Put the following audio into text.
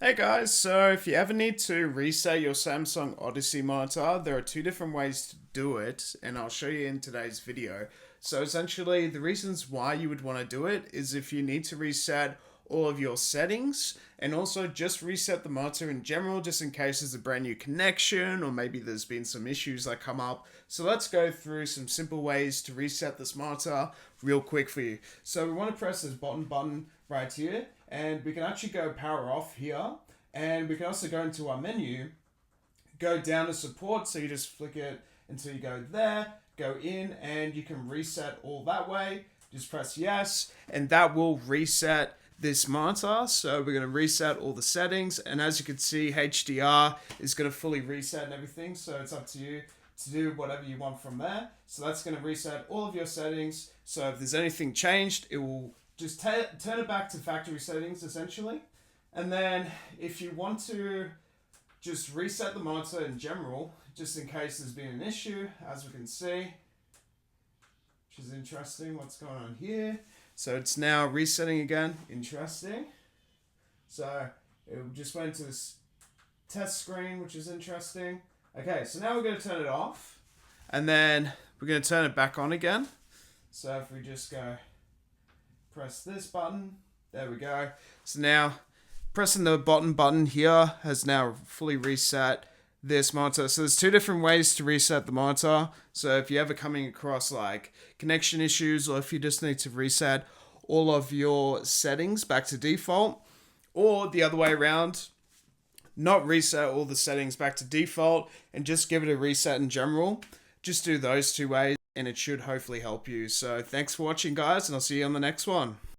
Hey guys, so if you ever need to reset your Samsung Odyssey monitor, there are two different ways to do it, and I'll show you in today's video. So essentially, the reasons why you would want to do it is if you need to reset all of your settings, and also just reset the monitor in general, just in case there's a brand new connection, or maybe there's been some issues that come up. So let's go through some simple ways to reset this monitor real quick for you. So we want to press this button right here, and we can actually go power off here, and we can also go into our menu, go down to support, so you just flick it until you go there, go in, and you can reset all that way. Just press yes, and that will reset this monitor. So we're going to reset all the settings, and as you can see, HDR is going to fully reset and everything, so it's up to you to do whatever you want from there. So that's going to reset all of your settings. So if there's anything changed, it will just turn it back to factory settings essentially. And then if you want to just reset the monitor in general, just in case there's been an issue, as we can see, which is interesting, what's going on here. So it's now resetting again, interesting. So it just went to this test screen, which is interesting. Okay, so now we're going to turn it off, and then we're going to turn it back on again. So if we just go press this button, there we go. So now pressing the button here has now fully reset this monitor. So there's two different ways to reset the monitor. So if you're ever coming across like connection issues, or if you just need to reset all of your settings back to default, or the other way around, not reset all the settings back to default and just give it a reset in general, just do those two ways and it should hopefully help you. So thanks for watching guys, and I'll see you on the next one.